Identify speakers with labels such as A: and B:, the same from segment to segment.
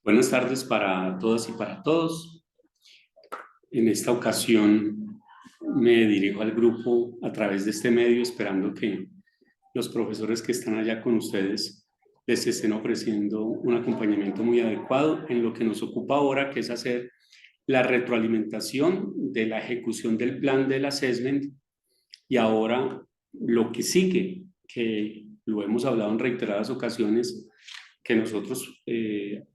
A: Buenas tardes para todas y para todos. En esta ocasión me dirijo al grupo a través de este medio, esperando que los profesores que están allá con ustedes les estén ofreciendo un acompañamiento muy adecuado en lo que nos ocupa ahora, que es hacer la retroalimentación de la ejecución del plan del assessment y ahora lo que sigue, que lo hemos hablado en reiteradas ocasiones, que nosotros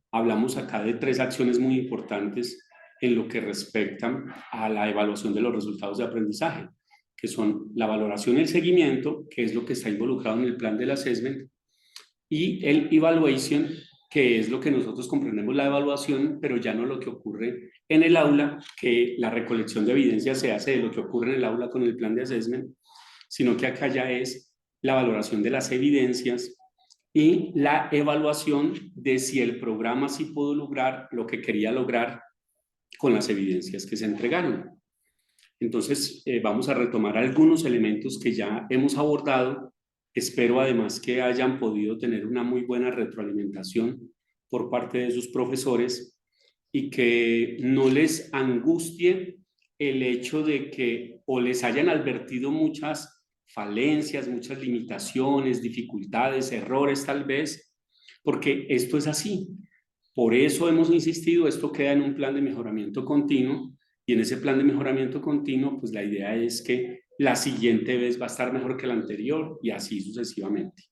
A: hablamos acá de tres acciones muy importantes en lo que respecta a la evaluación de los resultados de aprendizaje, que son la valoración y el seguimiento, que es lo que está involucrado en el plan del assessment, y el evaluation, que es lo que nosotros comprendemos la evaluación, pero ya no lo que ocurre en el aula, que la recolección de evidencia se hace de lo que ocurre en el aula con el plan de assessment, sino que acá ya es la valoración de las evidencias y la evaluación de si el programa sí pudo lograr lo que quería lograr con las evidencias que se entregaron. Entonces, vamos a retomar algunos elementos que ya hemos abordado. Espero además que hayan podido tener una muy buena retroalimentación por parte de sus profesores y que no les angustie el hecho de que o les hayan advertido muchas falencias, muchas limitaciones, dificultades, errores tal vez, porque esto es así. Por eso hemos insistido, esto queda en un plan de mejoramiento continuo y en ese plan de mejoramiento continuo, pues la idea es que la siguiente vez va a estar mejor que la anterior y así sucesivamente.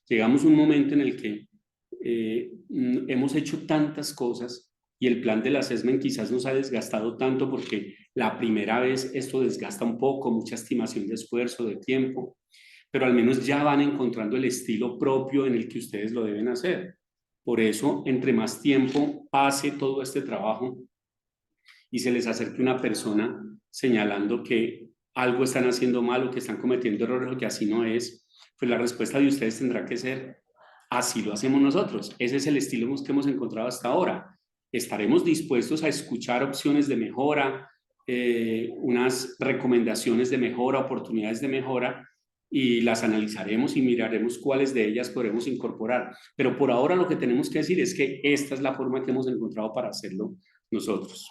A: Llegamos a un momento en el que hemos hecho tantas cosas y el plan del assessment quizás nos ha desgastado tanto porque la primera vez esto desgasta un poco, mucha estimación de esfuerzo, de tiempo, pero al menos ya van encontrando el estilo propio en el que ustedes lo deben hacer. Por eso, entre más tiempo pase todo este trabajo y se les acerque una persona señalando que algo están haciendo mal o que están cometiendo errores o que así no es, pues la respuesta de ustedes tendrá que ser, así lo hacemos nosotros. Ese es el estilo que hemos encontrado hasta ahora. Estaremos dispuestos a escuchar opciones de mejora, unas recomendaciones de mejora, oportunidades de mejora, y las analizaremos y miraremos cuáles de ellas podremos incorporar. Pero por ahora lo que tenemos que decir es que esta es la forma que hemos encontrado para hacerlo nosotros.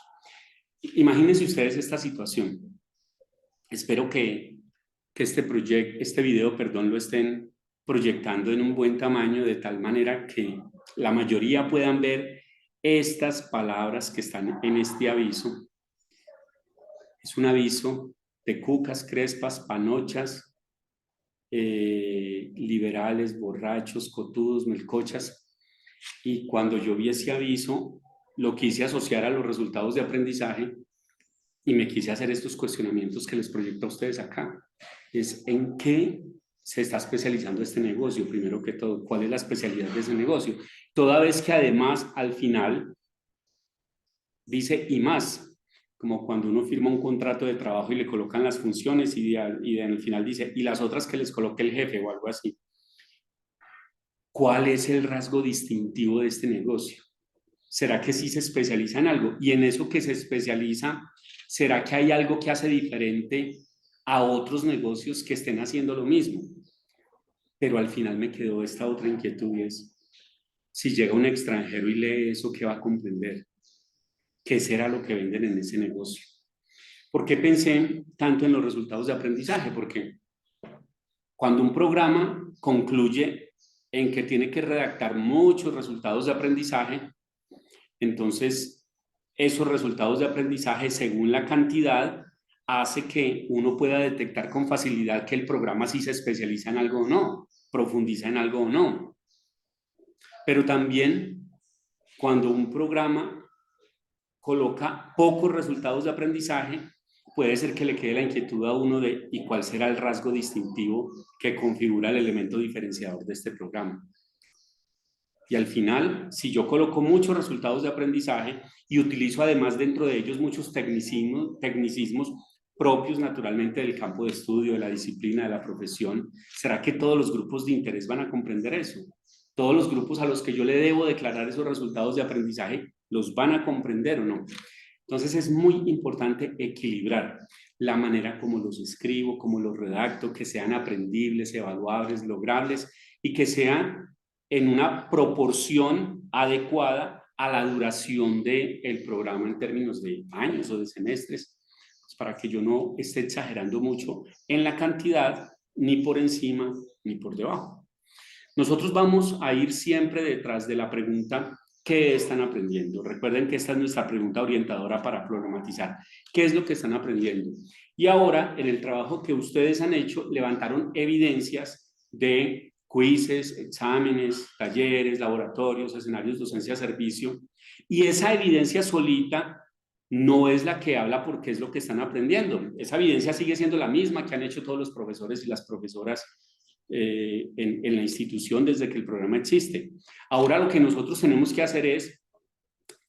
A: Imagínense ustedes esta situación. Espero que este video, perdón, lo estén proyectando en un buen tamaño de tal manera que la mayoría puedan ver estas palabras que están en este aviso. Es un aviso de cucas, crespas, panochas, liberales, borrachos, cotudos, melcochas. Y cuando yo vi ese aviso, lo quise asociar a los resultados de aprendizaje y me quise hacer estos cuestionamientos que les proyecto a ustedes acá. Es en qué se está especializando este negocio, primero que todo, cuál es la especialidad de ese negocio. Toda vez que además al final dice y más, como cuando uno firma un contrato de trabajo y le colocan las funciones y en el final dice y las otras que les coloque el jefe o algo así. ¿Cuál es el rasgo distintivo de este negocio? ¿Será que sí se especializa en algo? Y en eso que se especializa, ¿será que hay algo que hace diferente a otros negocios que estén haciendo lo mismo? Pero al final me quedó esta otra inquietud y es, si llega un extranjero y lee eso, ¿qué va a comprender? ¿Qué será lo que venden en ese negocio? ¿Por qué pensé tanto en los resultados de aprendizaje? Porque cuando un programa concluye en que tiene que redactar muchos resultados de aprendizaje, entonces esos resultados de aprendizaje, según la cantidad, hace que uno pueda detectar con facilidad que el programa sí se especializa en algo o no, profundiza en algo o no. Pero también cuando un programa coloca pocos resultados de aprendizaje, puede ser que le quede la inquietud a uno de ¿y cuál será el rasgo distintivo que configura el elemento diferenciador de este programa? Y al final, si yo coloco muchos resultados de aprendizaje y utilizo además dentro de ellos muchos tecnicismos propios naturalmente del campo de estudio, de la disciplina, de la profesión, ¿será que todos los grupos de interés van a comprender eso? ¿Todos los grupos a los que yo le debo declarar esos resultados de aprendizaje los van a comprender o no? Entonces es muy importante equilibrar la manera como los escribo, como los redacto, que sean aprendibles, evaluables, logrables y que sean en una proporción adecuada a la duración del programa en términos de años o de semestres, pues para que yo no esté exagerando mucho en la cantidad, ni por encima ni por debajo. Nosotros vamos a ir siempre detrás de la pregunta: ¿qué están aprendiendo? Recuerden que esta es nuestra pregunta orientadora para problematizar. ¿Qué es lo que están aprendiendo? Y ahora, en el trabajo que ustedes han hecho, levantaron evidencias de quizzes, exámenes, talleres, laboratorios, escenarios, docencia, servicio. Y esa evidencia solita no es la que habla porque es lo que están aprendiendo. Esa evidencia sigue siendo la misma que han hecho todos los profesores y las profesoras en la institución desde que el programa existe. Ahora lo que nosotros tenemos que hacer es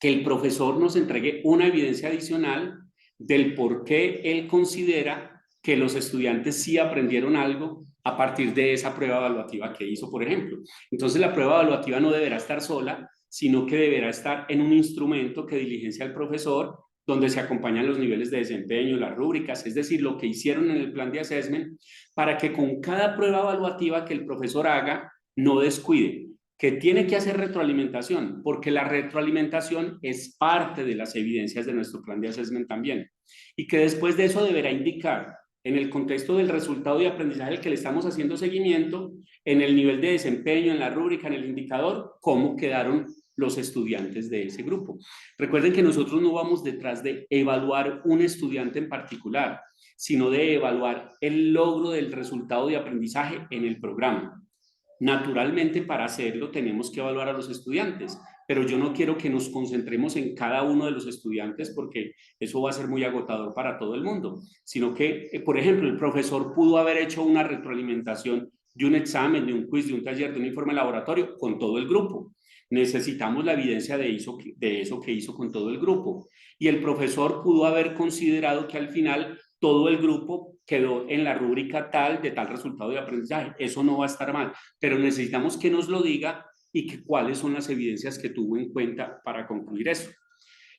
A: que el profesor nos entregue una evidencia adicional del por qué él considera que los estudiantes sí aprendieron algo a partir de esa prueba evaluativa que hizo, por ejemplo. Entonces la prueba evaluativa no deberá estar sola, sino que deberá estar en un instrumento que diligencia el profesor, donde se acompañan los niveles de desempeño, las rúbricas, es decir, lo que hicieron en el plan de assessment, para que con cada prueba evaluativa que el profesor haga, no descuide, que tiene que hacer retroalimentación, porque la retroalimentación es parte de las evidencias de nuestro plan de assessment también, y que después de eso deberá indicar, en el contexto del resultado de aprendizaje al que le estamos haciendo seguimiento, en el nivel de desempeño, en la rúbrica, en el indicador, cómo quedaron los estudiantes de ese grupo. Recuerden que nosotros no vamos detrás de evaluar un estudiante en particular, sino de evaluar el logro del resultado de aprendizaje en el programa. Naturalmente, para hacerlo tenemos que evaluar a los estudiantes, pero yo no quiero que nos concentremos en cada uno de los estudiantes porque eso va a ser muy agotador para todo el mundo, sino que, por ejemplo, el profesor pudo haber hecho una retroalimentación de un examen, de un quiz, de un taller, de un informe laboratorio con todo el grupo. Necesitamos la evidencia de eso que hizo con todo el grupo. Y el profesor pudo haber considerado que al final todo el grupo quedó en la rúbrica tal de tal resultado de aprendizaje. Eso no va a estar mal, pero necesitamos que nos lo diga y que cuáles son las evidencias que tuvo en cuenta para concluir eso.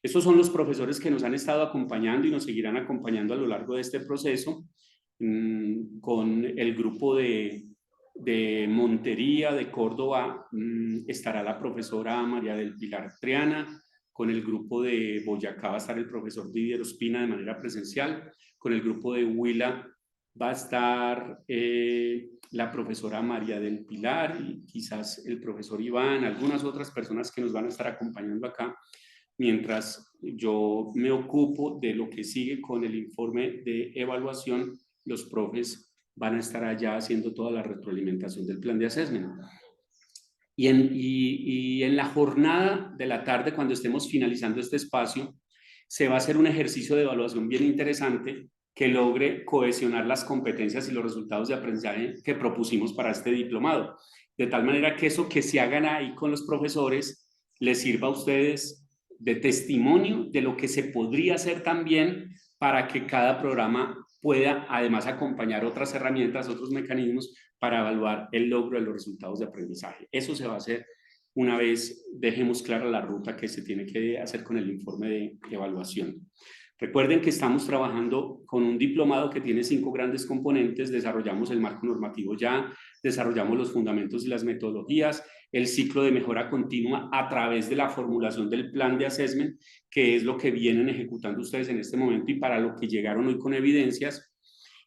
A: Estos son los profesores que nos han estado acompañando y nos seguirán acompañando a lo largo de este proceso, con el grupo de Montería, de Córdoba, estará la profesora María del Pilar Triana. Con el grupo de Boyacá va a estar el profesor Didier Ospina de manera presencial. Con el grupo de Huila va a estar la profesora María del Pilar y quizás el profesor Iván, algunas otras personas que nos van a estar acompañando acá, mientras yo me ocupo de lo que sigue con el informe de evaluación. Los profes van a estar allá haciendo toda la retroalimentación del plan de assessment. Y en la jornada de la tarde, cuando estemos finalizando este espacio, se va a hacer un ejercicio de evaluación bien interesante que logre cohesionar las competencias y los resultados de aprendizaje que propusimos para este diplomado. De tal manera que eso que se hagan ahí con los profesores les sirva a ustedes de testimonio de lo que se podría hacer también para que cada programa pueda además acompañar otras herramientas, otros mecanismos para evaluar el logro de los resultados de aprendizaje. Eso se va a hacer una vez dejemos clara la ruta que se tiene que hacer con el informe de evaluación. Recuerden que estamos trabajando con un diplomado que tiene 5 grandes componentes. Desarrollamos el marco normativo ya, desarrollamos los fundamentos y las metodologías, el ciclo de mejora continua a través de la formulación del plan de assessment, que es lo que vienen ejecutando ustedes en este momento y para lo que llegaron hoy con evidencias.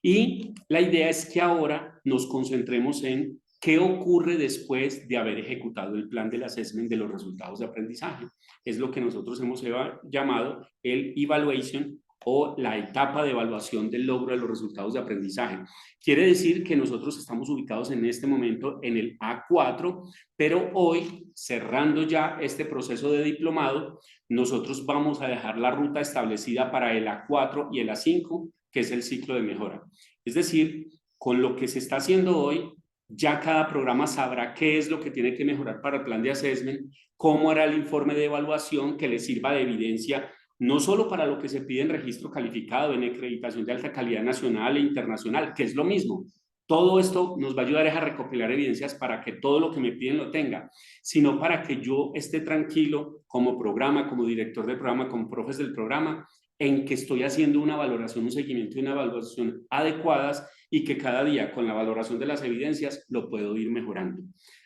A: Y la idea es que ahora nos concentremos en qué ocurre después de haber ejecutado el plan del assessment de los resultados de aprendizaje. Es lo que nosotros hemos llamado el evaluation o la etapa de evaluación del logro de los resultados de aprendizaje. Quiere decir que nosotros estamos ubicados en este momento en el A4, pero hoy, cerrando ya este proceso de diplomado, nosotros vamos a dejar la ruta establecida para el A4 y el A5, que es el ciclo de mejora. Es decir, con lo que se está haciendo hoy, ya cada programa sabrá qué es lo que tiene que mejorar para el plan de assessment, cómo hará el informe de evaluación que le sirva de evidencia, no solo para lo que se pide en registro calificado, en acreditación de alta calidad nacional e internacional, que es lo mismo. Todo esto nos va a ayudar a recopilar evidencias para que todo lo que me piden lo tenga, sino para que yo esté tranquilo como programa, como director del programa, como profes del programa, en que estoy haciendo una valoración, un seguimiento y una evaluación adecuadas y que cada día con la valoración de las evidencias lo puedo ir mejorando.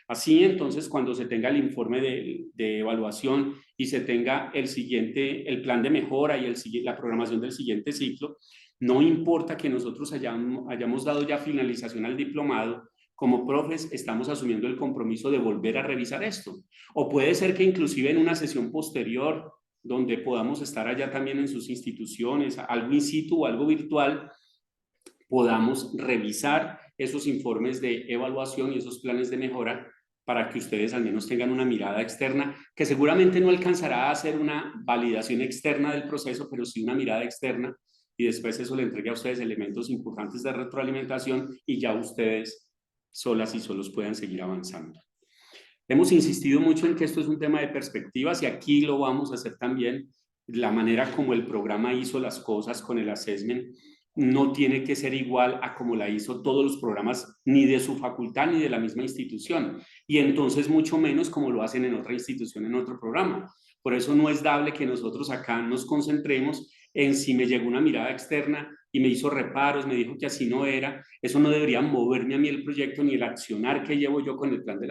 A: Así entonces, cuando se tenga el informe de evaluación y se tenga el plan de mejora y la programación del siguiente ciclo, no importa que nosotros hayamos dado ya finalización al diplomado, como profes estamos asumiendo el compromiso de volver a revisar esto. O puede ser que inclusive en una sesión posterior, donde podamos estar allá también en sus instituciones, algo in situ o algo virtual, podamos revisar esos informes de evaluación y esos planes de mejora para que ustedes al menos tengan una mirada externa, que seguramente no alcanzará a hacer una validación externa del proceso, pero sí una mirada externa, y después eso le entregue a ustedes elementos importantes de retroalimentación y ya ustedes solas y solos puedan seguir avanzando. Hemos insistido mucho en que esto es un tema de perspectivas y aquí lo vamos a hacer también. La manera como el programa hizo las cosas con el assessment no tiene que ser igual a como la hizo todos los programas ni de su facultad ni de la misma institución, y entonces mucho menos como lo hacen en otra institución, en otro programa. Por eso no es dable que nosotros acá nos concentremos en si me llegó una mirada externa y me hizo reparos, me dijo que así no era. Eso no debería moverme a mí el proyecto ni el accionar que llevo yo con el plan de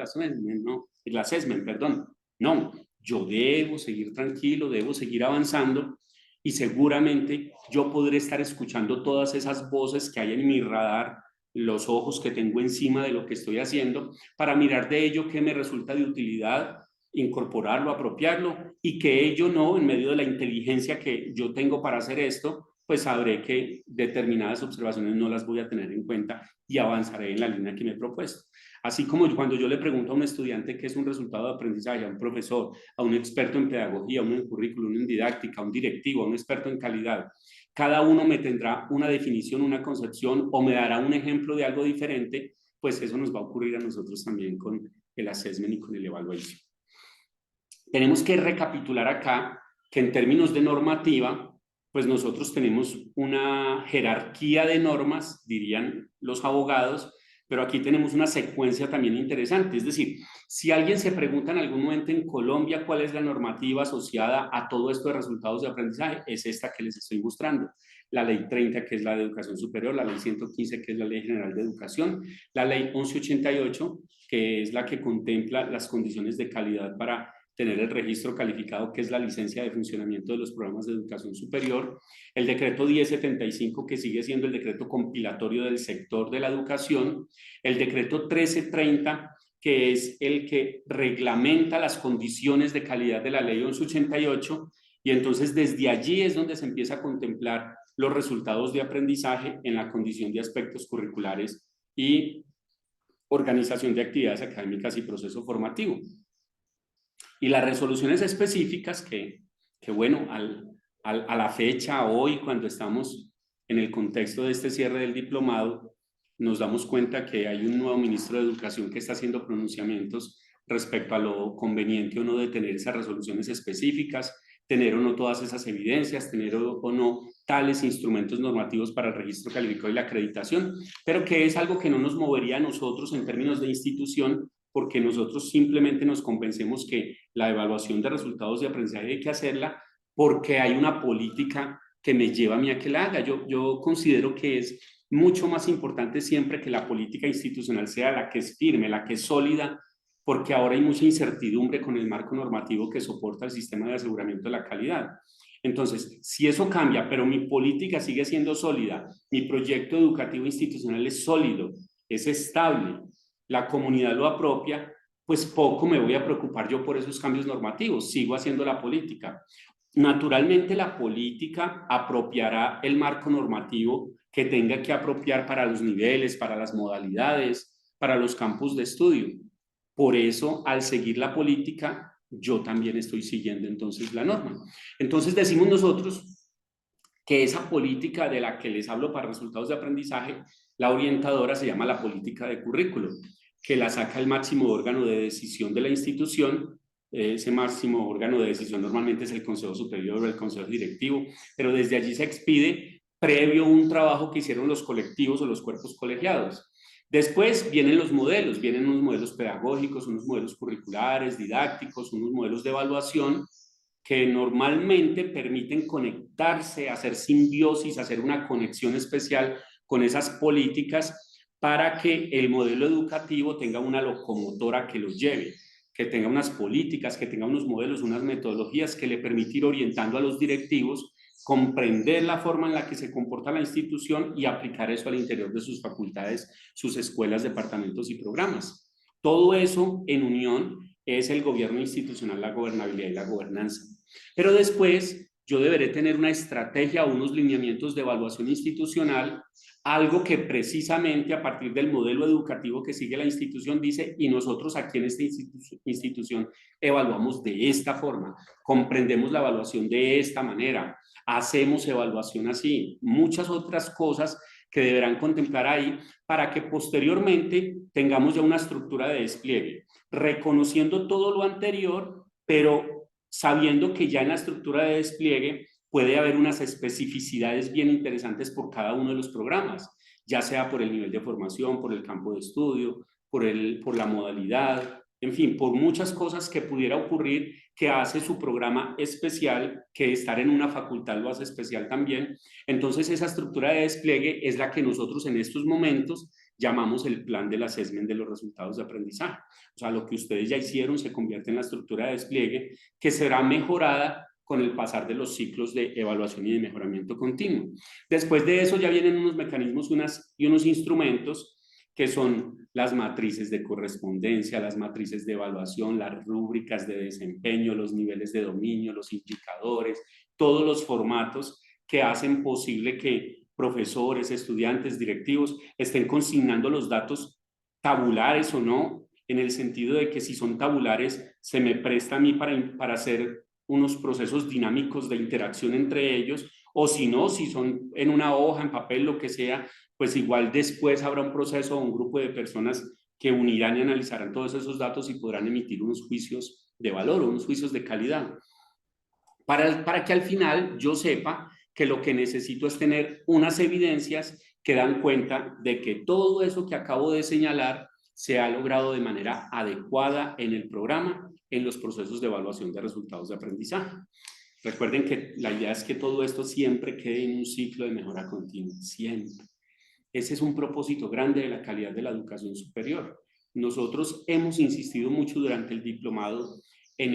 A: el assessment, perdón. No, yo debo seguir tranquilo, debo seguir avanzando y seguramente yo podré estar escuchando todas esas voces que hay en mi radar, los ojos que tengo encima de lo que estoy haciendo, para mirar de ello qué me resulta de utilidad, incorporarlo, apropiarlo, y que ello no, en medio de la inteligencia que yo tengo para hacer esto, pues sabré que determinadas observaciones no las voy a tener en cuenta y avanzaré en la línea que me he propuesto. Así como cuando yo le pregunto a un estudiante qué es un resultado de aprendizaje, a un profesor, a un experto en pedagogía, a un en currículum, en didáctica, a un directivo, a un experto en calidad, cada uno me tendrá una definición, una concepción o me dará un ejemplo de algo diferente, pues eso nos va a ocurrir a nosotros también con el assessment y con el evaluation. Tenemos que recapitular acá que en términos de normativa, pues nosotros tenemos una jerarquía de normas, dirían los abogados, pero aquí tenemos una secuencia también interesante. Es decir, si alguien se pregunta en algún momento en Colombia cuál es la normativa asociada a todo esto de resultados de aprendizaje, es esta que les estoy mostrando. La ley 30, que es la de educación superior, la ley 115, que es la ley general de educación, la ley 1188, que es la que contempla las condiciones de calidad para tener el registro calificado, que es la licencia de funcionamiento de los programas de educación superior, el decreto 1075, que sigue siendo el decreto compilatorio del sector de la educación, el decreto 1330, que es el que reglamenta las condiciones de calidad de la ley 1188, y entonces desde allí es donde se empieza a contemplar los resultados de aprendizaje en la condición de aspectos curriculares y organización de actividades académicas y proceso formativo. Y las resoluciones específicas que bueno, a la fecha, hoy, cuando estamos en el contexto de este cierre del diplomado, nos damos cuenta que hay un nuevo ministro de Educación que está haciendo pronunciamientos respecto a lo conveniente o no de tener esas resoluciones específicas, tener o no todas esas evidencias, tener o no tales instrumentos normativos para el registro calificado y la acreditación, pero que es algo que no nos movería a nosotros en términos de institución, porque nosotros simplemente nos convencemos que la evaluación de resultados de aprendizaje hay que hacerla porque hay una política que me lleva a mí a que la haga. Yo considero que es mucho más importante siempre que la política institucional sea la que es firme, la que es sólida, porque ahora hay mucha incertidumbre con el marco normativo que soporta el sistema de aseguramiento de la calidad. Entonces, si eso cambia, pero mi política sigue siendo sólida, mi proyecto educativo institucional es sólido, es estable, la comunidad lo apropia, pues poco me voy a preocupar yo por esos cambios normativos, sigo haciendo la política. Naturalmente la política apropiará el marco normativo que tenga que apropiar para los niveles, para las modalidades, para los campus de estudio. Por eso, al seguir la política, yo también estoy siguiendo entonces la norma. Entonces decimos nosotros que esa política de la que les hablo para resultados de aprendizaje, la orientadora se llama la política de currículo, que la saca el máximo órgano de decisión de la institución. Ese máximo órgano de decisión normalmente es el Consejo Superior o el Consejo Directivo, pero desde allí se expide previo un trabajo que hicieron los colectivos o los cuerpos colegiados. Después vienen los modelos, vienen unos modelos pedagógicos, unos modelos curriculares, didácticos, unos modelos de evaluación, que normalmente permiten conectarse, hacer simbiosis, hacer una conexión especial con esas políticas para que el modelo educativo tenga una locomotora que los lleve, que tenga unas políticas, que tenga unos modelos, unas metodologías que le permitan ir orientando a los directivos, comprender la forma en la que se comporta la institución y aplicar eso al interior de sus facultades, sus escuelas, departamentos y programas. Todo eso en unión es el gobierno institucional, la gobernabilidad y la gobernanza. Pero después yo deberé tener una estrategia o unos lineamientos de evaluación institucional, algo que precisamente a partir del modelo educativo que sigue la institución dice, y nosotros aquí en esta institución evaluamos de esta forma, comprendemos la evaluación de esta manera, hacemos evaluación así, muchas otras cosas que deberán contemplar ahí para que posteriormente tengamos ya una estructura de despliegue, reconociendo todo lo anterior, pero sabiendo que ya en la estructura de despliegue puede haber unas especificidades bien interesantes por cada uno de los programas, ya sea por el nivel de formación, por el campo de estudio, por la modalidad, en fin, por muchas cosas que pudiera ocurrir que hace su programa especial, que estar en una facultad lo hace especial también. Entonces esa estructura de despliegue es la que nosotros en estos momentos llamamos el plan del assessment de los resultados de aprendizaje. O sea, lo que ustedes ya hicieron se convierte en la estructura de despliegue que será mejorada con el pasar de los ciclos de evaluación y de mejoramiento continuo. Después de eso ya vienen unos mecanismos y unos instrumentos que son las matrices de correspondencia, las matrices de evaluación, las rúbricas de desempeño, los niveles de dominio, los indicadores, todos los formatos que hacen posible que profesores, estudiantes, directivos estén consignando los datos tabulares o no, en el sentido de que si son tabulares se me presta a mí para hacer unos procesos dinámicos de interacción entre ellos, o si no, si son en una hoja, en papel, lo que sea, pues igual después habrá un proceso o un grupo de personas que unirán y analizarán todos esos datos y podrán emitir unos juicios de valor o unos juicios de calidad. Para que al final yo sepa que lo que necesito es tener unas evidencias que dan cuenta de que todo eso que acabo de señalar se ha logrado de manera adecuada en el programa, en los procesos de evaluación de resultados de aprendizaje. Recuerden que la idea es que todo esto siempre quede en un ciclo de mejora continua, siempre. Ese es un propósito grande de la calidad de la educación superior. Nosotros hemos insistido mucho durante el diplomado en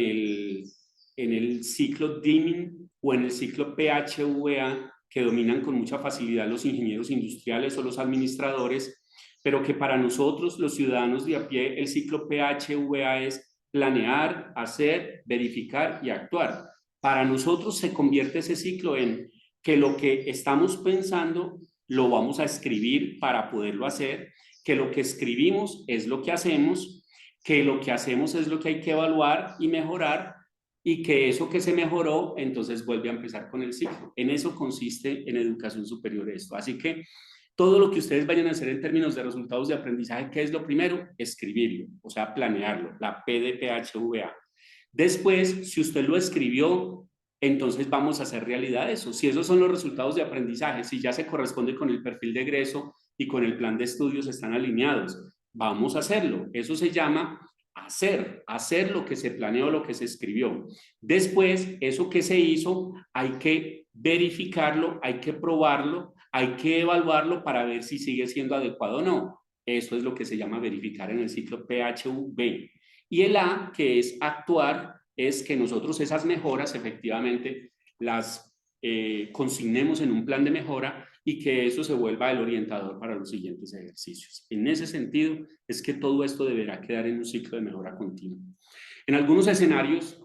A: el ciclo DIMIN o en el ciclo PHVA, que dominan con mucha facilidad los ingenieros industriales o los administradores, pero que para nosotros, los ciudadanos de a pie, el ciclo PHVA es planear, hacer, verificar y actuar. Para nosotros se convierte ese ciclo en que lo que estamos pensando lo vamos a escribir para poderlo hacer, que lo que escribimos es lo que hacemos, que lo que hacemos es lo que hay que evaluar y mejorar, y que eso que se mejoró, entonces vuelve a empezar con el ciclo. En eso consiste en educación superior esto. Así que todo lo que ustedes vayan a hacer en términos de resultados de aprendizaje, ¿qué es lo primero? Escribirlo, o sea, planearlo, la P de PHVA. Después, si usted lo escribió, entonces vamos a hacer realidad eso. Si esos son los resultados de aprendizaje, si ya se corresponde con el perfil de egreso y con el plan de estudios están alineados, vamos a hacerlo. Eso se llama hacer lo que se planeó, lo que se escribió. Después, eso que se hizo, hay que verificarlo, hay que probarlo, hay que evaluarlo para ver si sigue siendo adecuado o no. Eso es lo que se llama verificar en el ciclo PHV. Y el A, que es actuar, es que nosotros esas mejoras efectivamente las consignemos en un plan de mejora y que eso se vuelva el orientador para los siguientes ejercicios. En ese sentido, es que todo esto deberá quedar en un ciclo de mejora continua. En algunos escenarios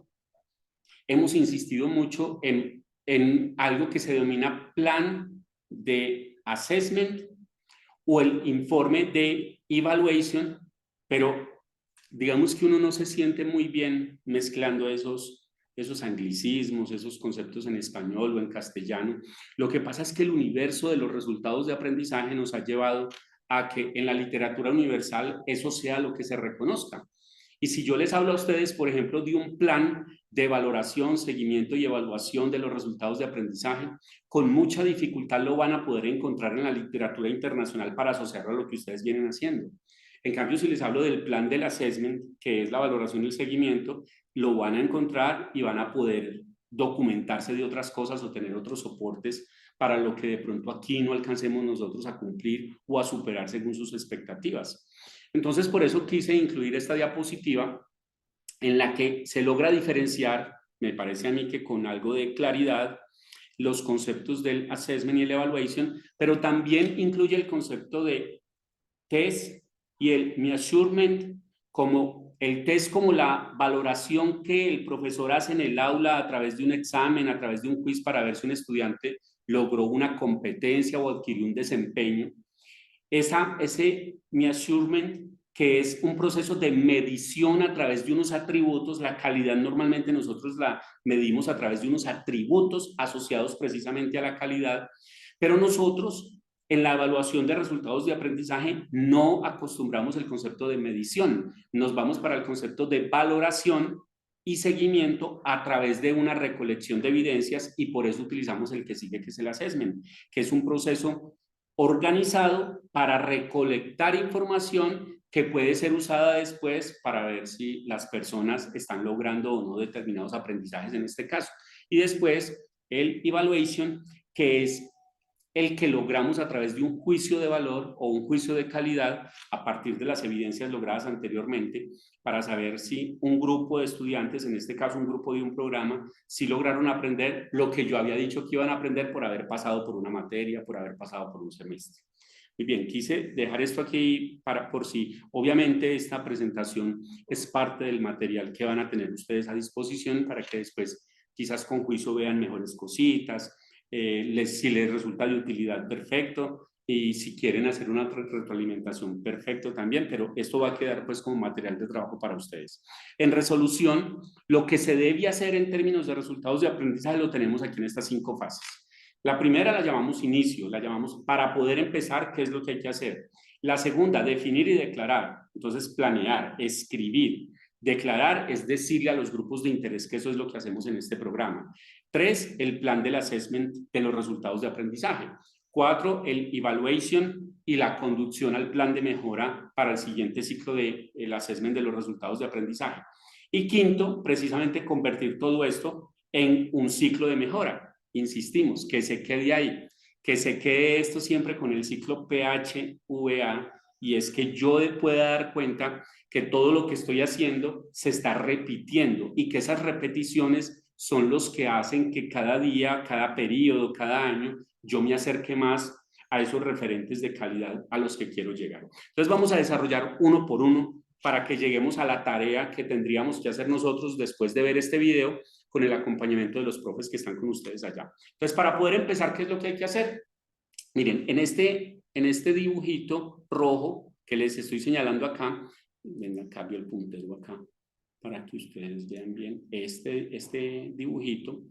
A: hemos insistido mucho en algo que se denomina plan de assessment o el informe de evaluation, pero digamos que uno no se siente muy bien mezclando esos anglicismos, esos conceptos en español o en castellano. Lo que pasa es que el universo de los resultados de aprendizaje nos ha llevado a que en la literatura universal eso sea lo que se reconozca. Y si yo les hablo a ustedes, por ejemplo, de un plan de valoración, seguimiento y evaluación de los resultados de aprendizaje, con mucha dificultad lo van a poder encontrar en la literatura internacional para asociarlo a lo que ustedes vienen haciendo. En cambio, si les hablo del plan del assessment, que es la valoración y el seguimiento, lo van a encontrar y van a poder documentarse de otras cosas o tener otros soportes para lo que de pronto aquí no alcancemos nosotros a cumplir o a superar según sus expectativas. Entonces, por eso quise incluir esta diapositiva en la que se logra diferenciar, me parece a mí que con algo de claridad, los conceptos del assessment y el evaluation, pero también incluye el concepto de test y el measurement, como el test como la valoración que el profesor hace en el aula a través de un examen, a través de un quiz para ver si un estudiante logró una competencia o adquirió un desempeño. Ese measurement, que es un proceso de medición a través de unos atributos, la calidad normalmente nosotros la medimos a través de unos atributos asociados precisamente a la calidad, pero nosotros en la evaluación de resultados de aprendizaje no acostumbramos el concepto de medición, nos vamos para el concepto de valoración y seguimiento a través de una recolección de evidencias, y por eso utilizamos el que sigue, que es el assessment, que es un proceso organizado para recolectar información que puede ser usada después para ver si las personas están logrando o no determinados aprendizajes en este caso. Y después el evaluation, que es el que logramos a través de un juicio de valor o un juicio de calidad a partir de las evidencias logradas anteriormente, para saber si un grupo de estudiantes, en este caso un grupo de un programa, si lograron aprender lo que yo había dicho que iban a aprender por haber pasado por una materia, por haber pasado por un semestre. Muy bien, quise dejar esto aquí por si, obviamente, esta presentación es parte del material que van a tener ustedes a disposición para que después quizás con juicio vean mejores cositas, si les resulta de utilidad, perfecto, y si quieren hacer una retroalimentación, perfecto también, pero esto va a quedar pues como material de trabajo para ustedes. En resolución, lo que se debe hacer en términos de resultados de aprendizaje lo tenemos aquí en estas 5 fases. La primera la llamamos inicio, la llamamos para poder empezar, ¿qué es lo que hay que hacer? La segunda, definir y declarar, entonces planear, escribir. Declarar es decirle a los grupos de interés que eso es lo que hacemos en este programa. 3, el plan del assessment de los resultados de aprendizaje. 4, el evaluation y la conducción al plan de mejora para el siguiente ciclo del assessment de los resultados de aprendizaje. Y 5, precisamente convertir todo esto en un ciclo de mejora. Insistimos, que se quede ahí, que se quede esto siempre con el ciclo PHVA, y es que yo pueda dar cuenta que todo lo que estoy haciendo se está repitiendo y que esas repeticiones son los que hacen que cada día, cada periodo, cada año, yo me acerque más a esos referentes de calidad a los que quiero llegar. Entonces vamos a desarrollar uno por uno para que lleguemos a la tarea que tendríamos que hacer nosotros después de ver este video con el acompañamiento de los profes que están con ustedes allá. Entonces, para poder empezar, ¿qué es lo que hay que hacer? Miren, en este dibujito rojo que les estoy señalando acá, venga, cambio el puntero acá para que ustedes vean bien este dibujito,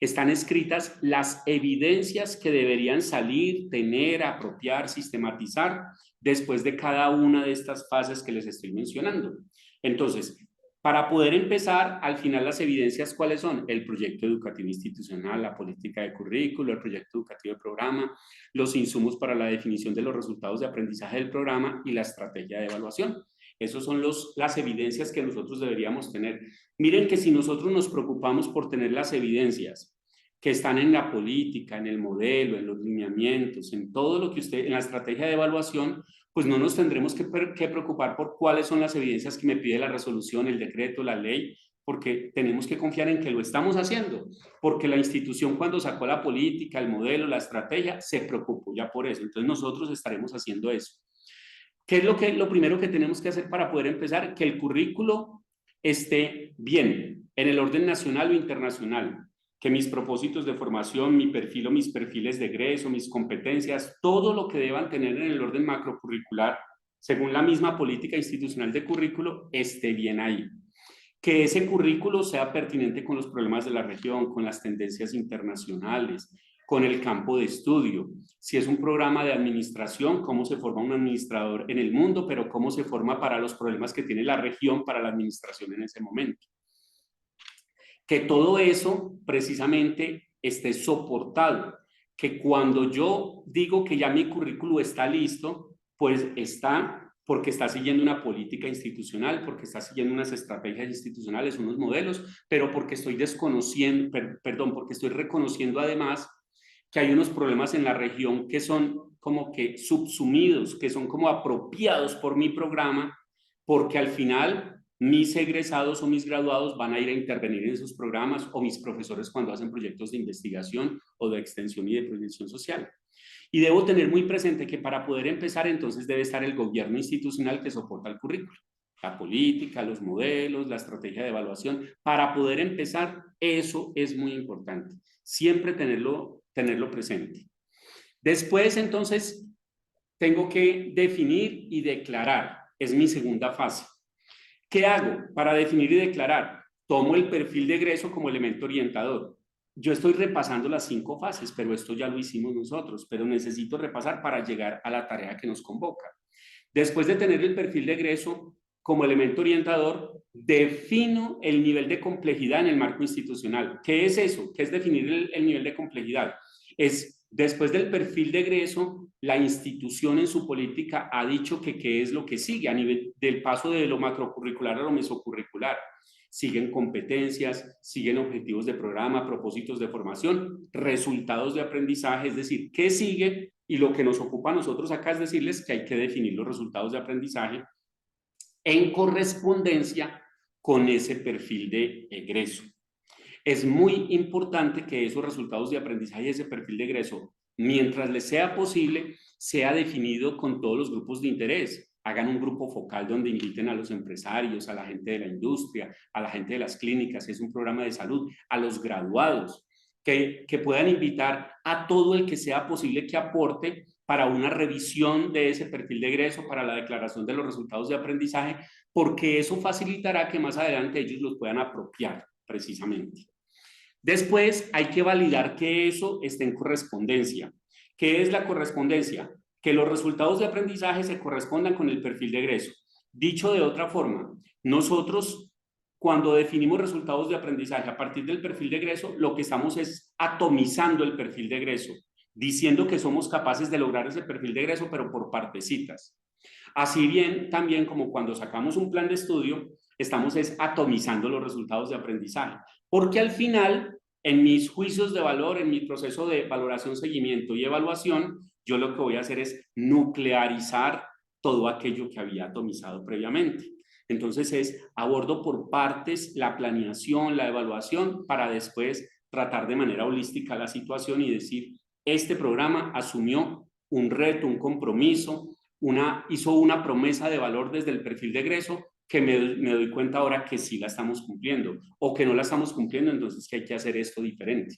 A: están escritas las evidencias que deberían salir, tener, apropiar, sistematizar después de cada una de estas fases que les estoy mencionando. Entonces, para poder empezar, al final las evidencias, ¿cuáles son? El proyecto educativo institucional, la política de currículo, el proyecto educativo de programa, los insumos para la definición de los resultados de aprendizaje del programa y la estrategia de evaluación. Esas son las evidencias que nosotros deberíamos tener. Miren que si nosotros nos preocupamos por tener las evidencias que están en la política, en el modelo, en los lineamientos, en todo lo que en la estrategia de evaluación, pues no nos tendremos que preocupar por cuáles son las evidencias que me pide la resolución, el decreto, la ley, porque tenemos que confiar en que lo estamos haciendo, porque la institución cuando sacó la política, el modelo, la estrategia, se preocupó ya por eso. Entonces nosotros estaremos haciendo eso. ¿Qué es lo primero que tenemos que hacer para poder empezar? Que el currículo esté bien en el orden nacional o internacional, que mis propósitos de formación, mi perfil o mis perfiles de egreso, mis competencias, todo lo que deban tener en el orden macrocurricular, según la misma política institucional de currículo, esté bien ahí. Que ese currículo sea pertinente con los problemas de la región, con las tendencias internacionales, con el campo de estudio. Si es un programa de administración, cómo se forma un administrador en el mundo, pero cómo se forma para los problemas que tiene la región para la administración en ese momento. Que todo eso precisamente esté soportado, que cuando yo digo que ya mi currículo está listo, pues está porque está siguiendo una política institucional, porque está siguiendo unas estrategias institucionales, unos modelos, pero porque estoy desconociendo, perdón, porque estoy reconociendo además que hay unos problemas en la región que son como que subsumidos, que son como apropiados por mi programa, porque al final mis egresados o mis graduados van a ir a intervenir en esos programas, o mis profesores cuando hacen proyectos de investigación o de extensión y de proyección social. Y debo tener muy presente que para poder empezar, entonces debe estar el gobierno institucional que soporta el currículo, la política, los modelos, la estrategia de evaluación. Para poder empezar, eso es muy importante. Siempre tenerlo presente. Después, entonces, tengo que definir y declarar. Es mi segunda fase. ¿Qué hago para definir y declarar? Tomo el perfil de egreso como elemento orientador. Yo estoy repasando las 5 fases, pero esto ya lo hicimos nosotros, pero necesito repasar para llegar a la tarea que nos convoca. Después de tener el perfil de egreso como elemento orientador, defino el nivel de complejidad en el marco institucional. ¿Qué es eso? ¿Qué es definir el nivel de complejidad? Es, después del perfil de egreso, la institución en su política ha dicho que qué es lo que sigue a nivel del paso de lo macrocurricular a lo mesocurricular. Siguen competencias, siguen objetivos de programa, propósitos de formación, resultados de aprendizaje, es decir, ¿qué sigue? Y lo que nos ocupa a nosotros acá es decirles que hay que definir los resultados de aprendizaje en correspondencia con ese perfil de egreso. Es muy importante que esos resultados de aprendizaje y ese perfil de egreso, mientras les sea posible, sea definido con todos los grupos de interés. Hagan un grupo focal donde inviten a los empresarios, a la gente de la industria, a la gente de las clínicas, es un programa de salud, a los graduados, que puedan invitar a todo el que sea posible que aporte para una revisión de ese perfil de egreso, para la declaración de los resultados de aprendizaje, porque eso facilitará que más adelante ellos los puedan apropiar precisamente. Después hay que validar que eso esté en correspondencia. ¿Qué es la correspondencia? Que los resultados de aprendizaje se correspondan con el perfil de egreso. Dicho de otra forma, nosotros cuando definimos resultados de aprendizaje a partir del perfil de egreso, lo que estamos es atomizando el perfil de egreso, diciendo que somos capaces de lograr ese perfil de egreso, pero por partecitas. Así bien, también como cuando sacamos un plan de estudio, estamos es atomizando los resultados de aprendizaje, porque al final, en mis juicios de valor, en mi proceso de valoración, seguimiento y evaluación, yo lo que voy a hacer es nuclearizar todo aquello que había atomizado previamente. Entonces abordo por partes la planeación, la evaluación, para después tratar de manera holística la situación y decir, este programa asumió un reto, un compromiso, hizo una promesa de valor desde el perfil de egreso que me doy cuenta ahora que sí la estamos cumpliendo, o que no la estamos cumpliendo, entonces que hay que hacer esto diferente.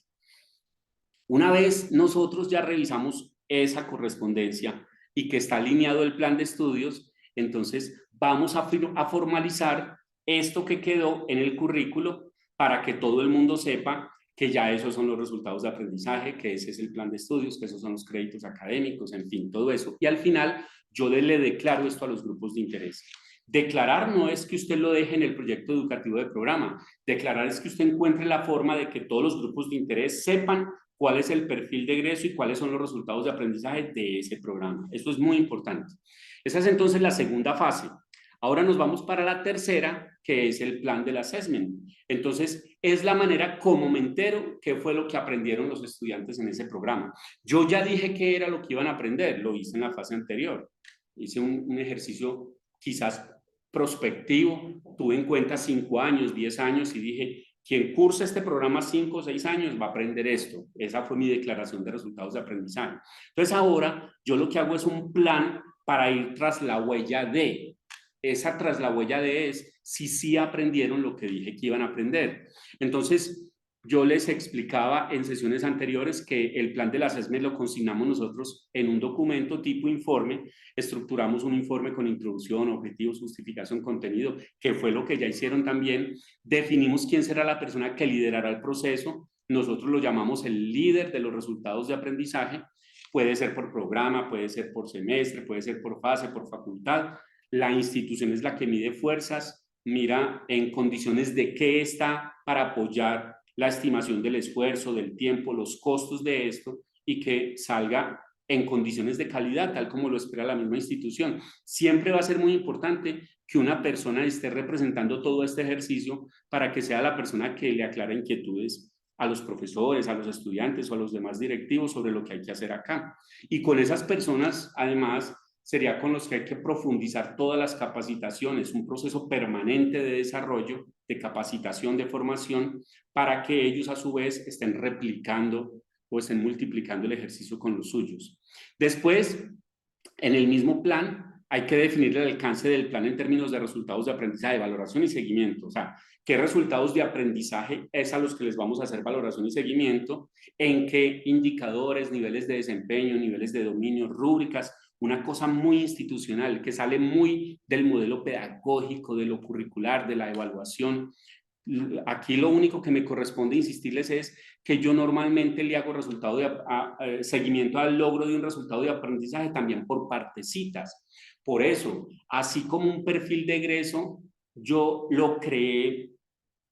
A: Una vez nosotros ya revisamos esa correspondencia y que está alineado el plan de estudios, entonces vamos a formalizar esto que quedó en el currículo para que todo el mundo sepa que ya esos son los resultados de aprendizaje, que ese es el plan de estudios, que esos son los créditos académicos, en fin, todo eso. Y al final yo le declaro esto a los grupos de interés. Declarar no es que usted lo deje en el proyecto educativo de programa. Declarar es que usted encuentre la forma de que todos los grupos de interés sepan cuál es el perfil de egreso y cuáles son los resultados de aprendizaje de ese programa. Esto es muy importante. Esa es entonces la segunda fase. Ahora nos vamos para la tercera, que es el plan del assessment. Entonces, es la manera como me entero qué fue lo que aprendieron los estudiantes en ese programa. Yo ya dije qué era lo que iban a aprender, lo hice en la fase anterior. Hice un ejercicio quizás prospectivo, tuve en cuenta 5 años, 10 años y dije, quien cursa este programa 5 o 6 años va a aprender esto. Esa fue mi declaración de resultados de aprendizaje. Entonces ahora yo lo que hago es un plan para ir tras la huella de. Esa tras la huella de es si sí aprendieron lo que dije que iban a aprender. Entonces yo les explicaba en sesiones anteriores que el plan de la assessment lo consignamos nosotros en un documento tipo informe, estructuramos un informe con introducción, objetivos, justificación, contenido, que fue lo que ya hicieron también, definimos quién será la persona que liderará el proceso, nosotros lo llamamos el líder de los resultados de aprendizaje, puede ser por programa, puede ser por semestre, puede ser por fase, por facultad, la institución es la que mide fuerzas, mira en condiciones de qué está para apoyar la estimación del esfuerzo, del tiempo, los costos de esto y que salga en condiciones de calidad, tal como lo espera la misma institución. Siempre va a ser muy importante que una persona esté representando todo este ejercicio para que sea la persona que le aclare inquietudes a los profesores, a los estudiantes o a los demás directivos sobre lo que hay que hacer acá. Y con esas personas, además, sería con los que hay que profundizar todas las capacitaciones, un proceso permanente de desarrollo, de capacitación, de formación, para que ellos a su vez estén replicando o estén multiplicando el ejercicio con los suyos. Después, en el mismo plan, hay que definir el alcance del plan en términos de resultados de aprendizaje, valoración y seguimiento. O sea, qué resultados de aprendizaje es a los que les vamos a hacer valoración y seguimiento, en qué indicadores, niveles de desempeño, niveles de dominio, rúbricas, una cosa muy institucional que sale muy del modelo pedagógico, de lo curricular, de la evaluación. Aquí lo único que me corresponde insistirles es que yo normalmente le hago seguimiento al logro de un resultado de aprendizaje también por partecitas. Por eso, así como un perfil de egreso, yo lo creé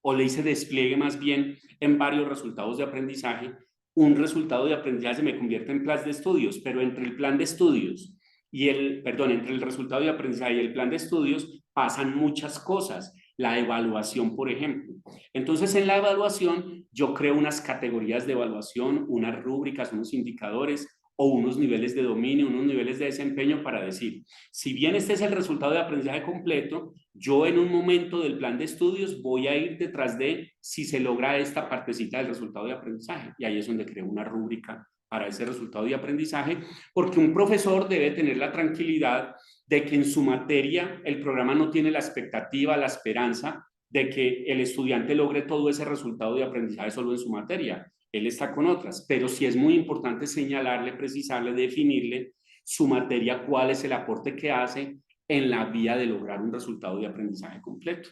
A: o le hice despliegue más bien en varios resultados de aprendizaje. Un resultado de aprendizaje se me convierte en plan de estudios, pero entre el plan de estudios y entre el resultado de aprendizaje y el plan de estudios pasan muchas cosas. La evaluación, por ejemplo. Entonces, en la evaluación, yo creo unas categorías de evaluación, unas rúbricas, unos indicadores o unos niveles de dominio, unos niveles de desempeño para decir, si bien este es el resultado de aprendizaje completo, yo en un momento del plan de estudios voy a ir detrás de si se logra esta partecita del resultado de aprendizaje. Y ahí es donde creo una rúbrica para ese resultado de aprendizaje, porque un profesor debe tener la tranquilidad de que en su materia el programa no tiene la expectativa, la esperanza de que el estudiante logre todo ese resultado de aprendizaje solo en su materia. Él está con otras, pero sí es muy importante señalarle, precisarle, definirle su materia, cuál es el aporte que hace en la vía de lograr un resultado de aprendizaje completo.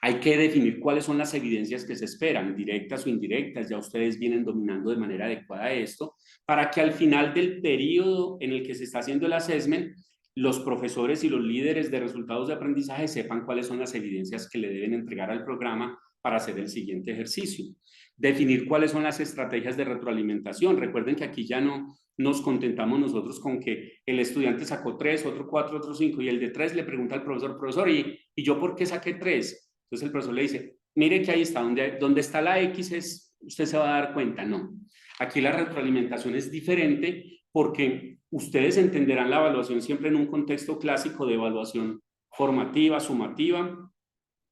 A: Hay que definir cuáles son las evidencias que se esperan, directas o indirectas, ya ustedes vienen dominando de manera adecuada esto, para que al final del periodo en el que se está haciendo el assessment, los profesores y los líderes de resultados de aprendizaje sepan cuáles son las evidencias que le deben entregar al programa para hacer el siguiente ejercicio. Definir cuáles son las estrategias de retroalimentación. Recuerden que aquí ya no nos contentamos nosotros con que el estudiante sacó 3, otro 4, otro 5 y el de 3 le pregunta al profesor, ¿y yo por qué saqué 3? Entonces el profesor le dice, mire que ahí está, donde está la X usted se va a dar cuenta. No, aquí la retroalimentación es diferente porque ustedes entenderán la evaluación siempre en un contexto clásico de evaluación formativa, sumativa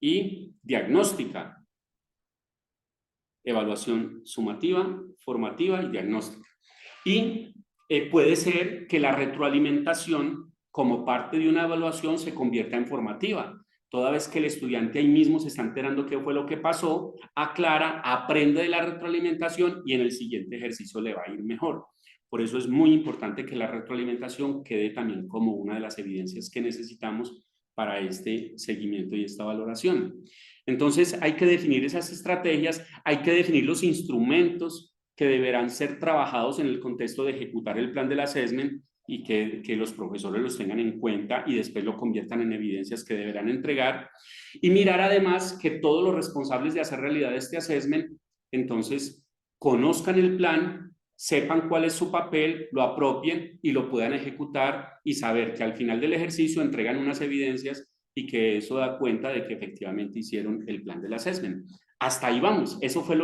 A: y diagnóstica. Evaluación sumativa, formativa y diagnóstica. Y puede ser que la retroalimentación como parte de una evaluación se convierta en formativa. Toda vez que el estudiante ahí mismo se está enterando qué fue lo que pasó, aclara, aprende de la retroalimentación y en el siguiente ejercicio le va a ir mejor. Por eso es muy importante que la retroalimentación quede también como una de las evidencias que necesitamos para este seguimiento y esta valoración. Entonces hay que definir esas estrategias, hay que definir los instrumentos que deberán ser trabajados en el contexto de ejecutar el plan del assessment y que los profesores los tengan en cuenta y después lo conviertan en evidencias que deberán entregar. Y mirar además que todos los responsables de hacer realidad este assessment, entonces conozcan el plan, sepan cuál es su papel, lo apropien y lo puedan ejecutar y saber que al final del ejercicio entregan unas evidencias y que eso da cuenta de que efectivamente hicieron el plan del assessment. Hasta ahí vamos. Eso fue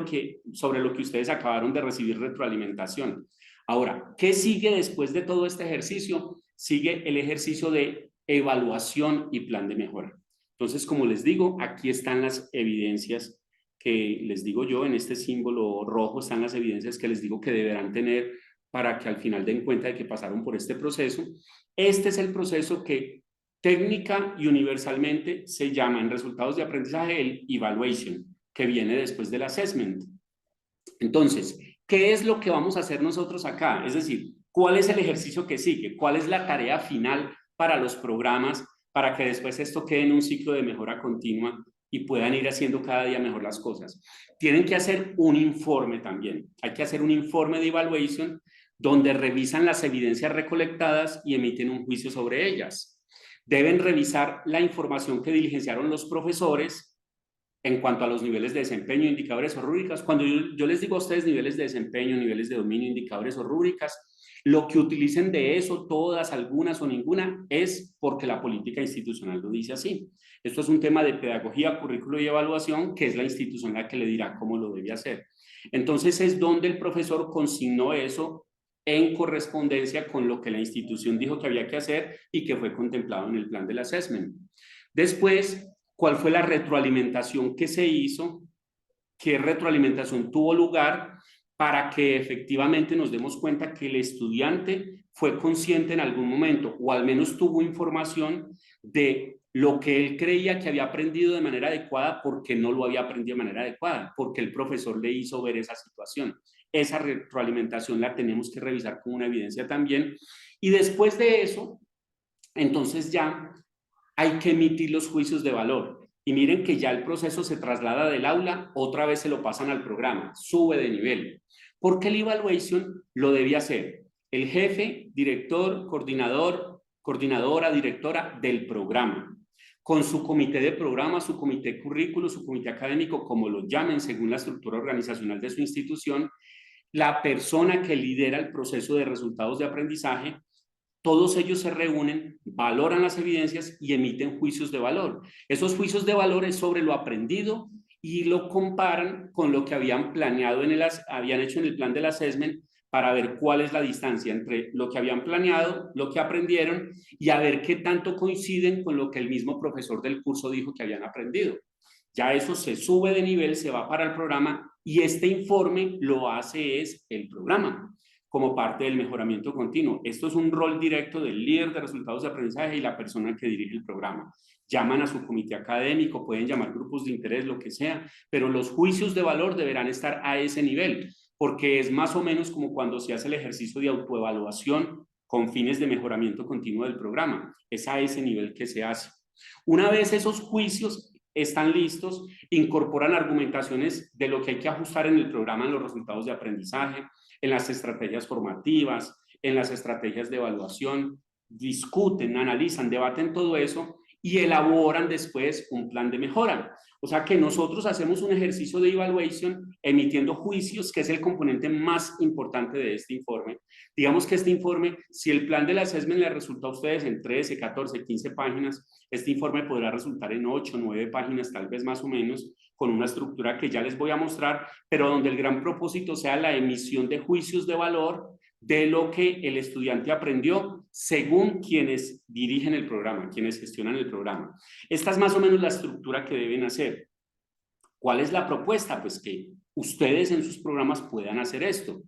A: sobre lo que ustedes acabaron de recibir retroalimentación. Ahora, ¿qué sigue después de todo este ejercicio? Sigue el ejercicio de evaluación y plan de mejora. Entonces, como les digo, aquí están las evidencias que les digo yo, en este símbolo rojo están las evidencias que les digo que deberán tener para que al final den cuenta de que pasaron por este proceso. Este es el proceso que técnica y universalmente se llama en resultados de aprendizaje el evaluation, que viene después del assessment. Entonces, ¿qué es lo que vamos a hacer nosotros acá? Es decir, ¿cuál es el ejercicio que sigue? ¿Cuál es la tarea final para los programas para que después esto quede en un ciclo de mejora continua y puedan ir haciendo cada día mejor las cosas? Tienen que hacer un informe también. Hay que hacer un informe de evaluation donde revisan las evidencias recolectadas y emiten un juicio sobre ellas. Deben revisar la información que diligenciaron los profesores en cuanto a los niveles de desempeño, indicadores o rúbricas. Cuando yo les digo a ustedes niveles de desempeño, niveles de dominio, indicadores o rúbricas, lo que utilicen de eso, todas, algunas o ninguna, es porque la política institucional lo dice así. Esto es un tema de pedagogía, currículo y evaluación, que es la institución la que le dirá cómo lo debe hacer. Entonces es donde el profesor consignó eso en correspondencia con lo que la institución dijo que había que hacer y que fue contemplado en el plan del assessment. Después, ¿cuál fue la retroalimentación que se hizo? ¿Qué retroalimentación tuvo lugar para que efectivamente nos demos cuenta que el estudiante fue consciente en algún momento, o al menos tuvo información de lo que él creía que había aprendido de manera adecuada porque no lo había aprendido de manera adecuada, porque el profesor le hizo ver esa situación? Esa retroalimentación la tenemos que revisar como una evidencia también. Y después de eso, entonces ya hay que emitir los juicios de valor. Y miren que ya el proceso se traslada del aula, otra vez se lo pasan al programa, sube de nivel. Porque el evaluation lo debía hacer el jefe, director, coordinador, coordinadora, directora del programa, con su comité de programa, su comité currículo, su comité académico, como lo llamen según la estructura organizacional de su institución, la persona que lidera el proceso de resultados de aprendizaje. Todos ellos se reúnen, valoran las evidencias y emiten juicios de valor. Esos juicios de valor es sobre lo aprendido y lo comparan con lo que habían planeado habían hecho en el plan del assessment, para ver cuál es la distancia entre lo que habían planeado, lo que aprendieron, y a ver qué tanto coinciden con lo que el mismo profesor del curso dijo que habían aprendido. Ya eso se sube de nivel, se va para el programa, y este informe lo hace es el programa, como parte del mejoramiento continuo. Esto es un rol directo del líder de resultados de aprendizaje y la persona que dirige el programa. Llaman a su comité académico, pueden llamar grupos de interés, lo que sea, pero los juicios de valor deberán estar a ese nivel, porque es más o menos como cuando se hace el ejercicio de autoevaluación con fines de mejoramiento continuo del programa. Es a ese nivel que se hace. Una vez esos juicios están listos, incorporan argumentaciones de lo que hay que ajustar en el programa, en los resultados de aprendizaje, en las estrategias formativas, en las estrategias de evaluación, discuten, analizan, debaten todo eso y elaboran después un plan de mejora. O sea que nosotros hacemos un ejercicio de evaluation emitiendo juicios, que es el componente más importante de este informe. Digamos que este informe, si el plan del assessment le resulta a ustedes en 13, 14, 15 páginas, este informe podrá resultar en 8, 9 páginas, tal vez más o menos, con una estructura que ya les voy a mostrar, pero donde el gran propósito sea la emisión de juicios de valor de lo que el estudiante aprendió según quienes dirigen el programa, quienes gestionan el programa. Esta es más o menos la estructura que deben hacer. ¿Cuál es la propuesta? Pues que ustedes en sus programas puedan hacer esto.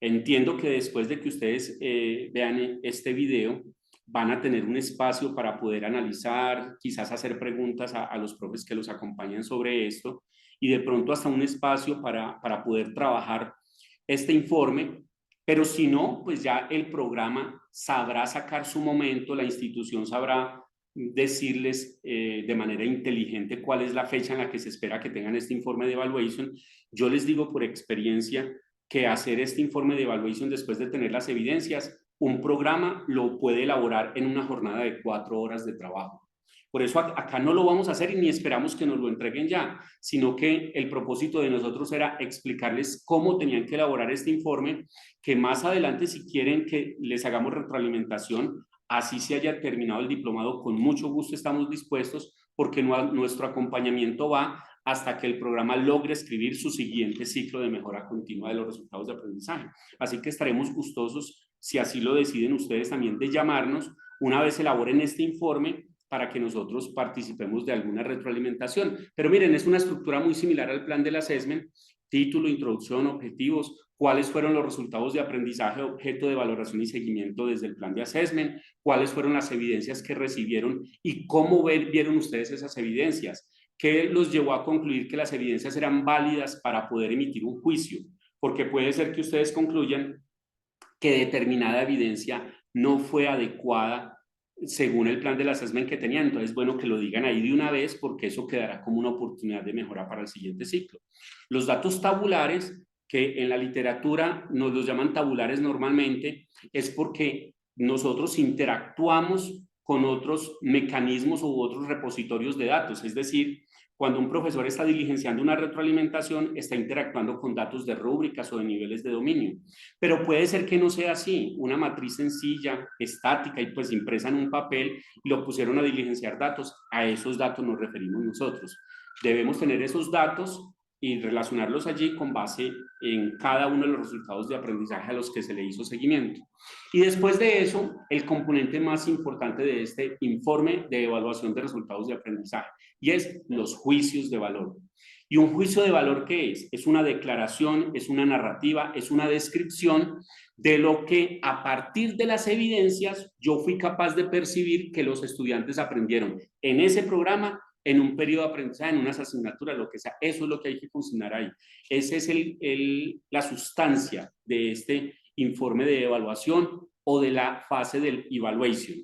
A: Entiendo que después de que ustedes vean este video, van a tener un espacio para poder analizar, quizás hacer preguntas a los profes que los acompañan sobre esto, y de pronto hasta un espacio para poder trabajar este informe. Pero si no, pues ya el programa sabrá sacar su momento, la institución sabrá decirles de manera inteligente cuál es la fecha en la que se espera que tengan este informe de evaluation. Yo les digo por experiencia que hacer este informe de evaluation después de tener las evidencias, un programa lo puede elaborar en una jornada de 4 horas de trabajo. Por eso acá no lo vamos a hacer y ni esperamos que nos lo entreguen ya, sino que el propósito de nosotros era explicarles cómo tenían que elaborar este informe, que más adelante, si quieren que les hagamos retroalimentación, así se haya terminado el diplomado, con mucho gusto estamos dispuestos, porque nuestro acompañamiento va hasta que el programa logre escribir su siguiente ciclo de mejora continua de los resultados de aprendizaje. Así que estaremos gustosos, si así lo deciden ustedes, también de llamarnos una vez elaboren este informe, para que nosotros participemos de alguna retroalimentación. Pero miren, es una estructura muy similar al plan del assessment: título, introducción, objetivos, cuáles fueron los resultados de aprendizaje, objeto de valoración y seguimiento desde el plan de assessment, cuáles fueron las evidencias que recibieron y cómo vieron ustedes esas evidencias, qué los llevó a concluir que las evidencias eran válidas para poder emitir un juicio, porque puede ser que ustedes concluyan que determinada evidencia no fue adecuada según el plan del assessment que tenían. Entonces, bueno, que lo digan ahí de una vez, porque eso quedará como una oportunidad de mejora para el siguiente ciclo. Los datos tabulares, que en la literatura nos los llaman tabulares normalmente, es porque nosotros interactuamos con otros mecanismos u otros repositorios de datos. Es decir, Cuando un profesor está diligenciando una retroalimentación, está interactuando con datos de rúbricas o de niveles de dominio. Pero puede ser que no sea así, una matriz sencilla, estática y pues impresa en un papel, y lo pusieron a diligenciar datos. A esos datos nos referimos nosotros. Debemos tener esos datos y relacionarlos allí con base en cada uno de los resultados de aprendizaje a los que se le hizo seguimiento. Y después de eso, el componente más importante de este informe de evaluación de resultados de aprendizaje, y es los juicios de valor. ¿Y un juicio de valor qué es? Es una declaración, es una narrativa, es una descripción de lo que a partir de las evidencias yo fui capaz de percibir que los estudiantes aprendieron en ese programa, en un periodo de aprendizaje, en unas asignaturas, lo que sea. Eso es lo que hay que funcionar ahí. Esa es la sustancia de este informe de evaluación o de la fase del evaluation.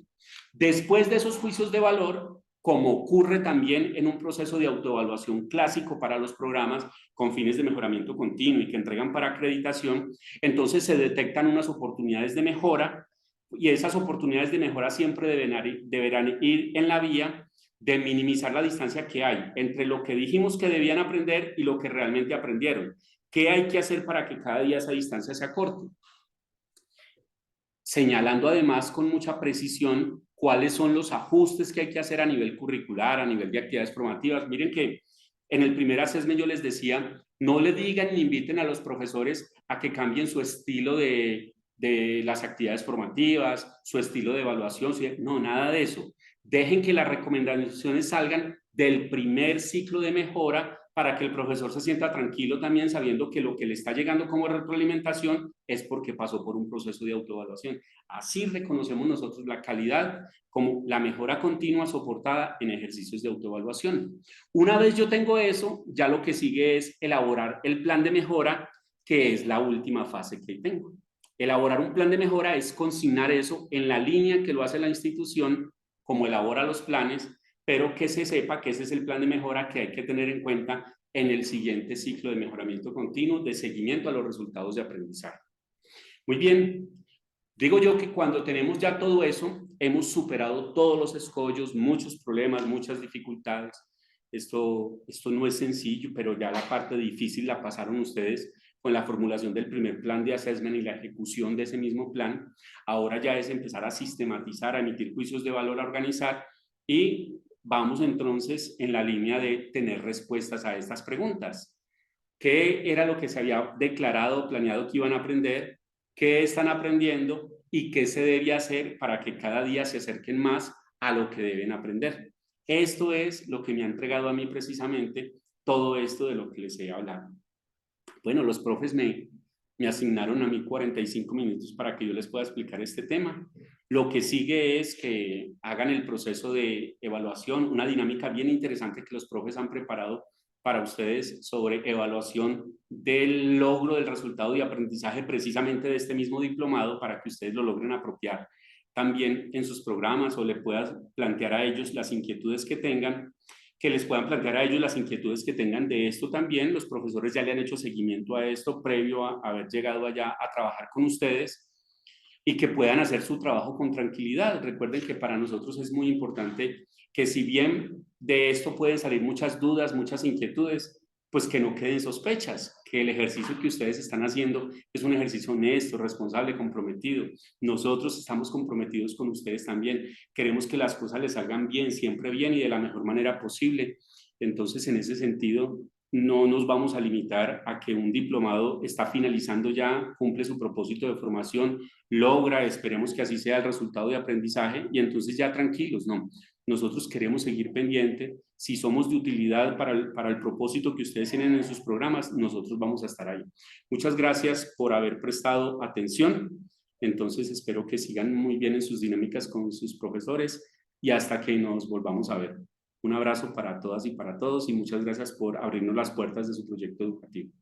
A: Después de esos juicios de valor, como ocurre también en un proceso de autoevaluación clásico para los programas con fines de mejoramiento continuo y que entregan para acreditación, entonces se detectan unas oportunidades de mejora y esas oportunidades de mejora siempre deberán ir en la vía de minimizar la distancia que hay entre lo que dijimos que debían aprender y lo que realmente aprendieron. ¿Qué hay que hacer para que cada día esa distancia se acorte? Señalando además con mucha precisión cuáles son los ajustes que hay que hacer a nivel curricular, a nivel de actividades formativas. Miren que en el primer assessment yo les decía, no le digan ni inviten a los profesores a que cambien su estilo de las actividades formativas, su estilo de evaluación, no, nada de eso. Dejen que las recomendaciones salgan del primer ciclo de mejora para que el profesor se sienta tranquilo también sabiendo que lo que le está llegando como retroalimentación es porque pasó por un proceso de autoevaluación. Así reconocemos nosotros la calidad como la mejora continua soportada en ejercicios de autoevaluación. Una vez yo tengo eso, ya lo que sigue es elaborar el plan de mejora, que es la última fase que tengo. Elaborar un plan de mejora es consignar eso en la línea que lo hace la institución, como elabora los planes, pero que se sepa que ese es el plan de mejora que hay que tener en cuenta en el siguiente ciclo de mejoramiento continuo, de seguimiento a los resultados de aprendizaje. Muy bien, digo yo que cuando tenemos ya todo eso, hemos superado todos los escollos, muchos problemas, muchas dificultades. Esto no es sencillo, pero ya la parte difícil la pasaron ustedes con la formulación del primer plan de assessment y la ejecución de ese mismo plan. Ahora ya es empezar a sistematizar, a emitir juicios de valor, a organizar, y vamos entonces en la línea de tener respuestas a estas preguntas. ¿Qué era lo que se había declarado, planeado que iban a aprender? ¿Qué están aprendiendo? ¿Y qué se debe hacer para que cada día se acerquen más a lo que deben aprender? Esto es lo que me ha entregado a mí precisamente todo esto de lo que les he hablado. Bueno, los profes me asignaron a mí 45 minutos para que yo les pueda explicar este tema. Lo que sigue es que hagan el proceso de evaluación, una dinámica bien interesante que los profes han preparado para ustedes sobre evaluación del logro del resultado de aprendizaje precisamente de este mismo diplomado para que ustedes lo logren apropiar también en sus programas o le puedan plantear a ellos las inquietudes que tengan, que les puedan plantear a ellos las inquietudes que tengan de esto también. Los profesores ya le han hecho seguimiento a esto previo a haber llegado allá a trabajar con ustedes y que puedan hacer su trabajo con tranquilidad. Recuerden que para nosotros es muy importante que si bien de esto pueden salir muchas dudas, muchas inquietudes, pues que no queden sospechas, que el ejercicio que ustedes están haciendo es un ejercicio honesto, responsable, comprometido. Nosotros estamos comprometidos con ustedes también. Queremos que las cosas les salgan bien, siempre bien y de la mejor manera posible. Entonces, en ese sentido, no nos vamos a limitar a que un diplomado está finalizando ya, cumple su propósito de formación, logra, esperemos que así sea el resultado de aprendizaje y entonces ya tranquilos, no. Nosotros queremos seguir pendiente. Si somos de utilidad para el propósito que ustedes tienen en sus programas, nosotros vamos a estar ahí. Muchas gracias por haber prestado atención. Entonces espero que sigan muy bien en sus dinámicas con sus profesores y hasta que nos volvamos a ver. Un abrazo para todas y para todos y muchas gracias por abrirnos las puertas de su proyecto educativo.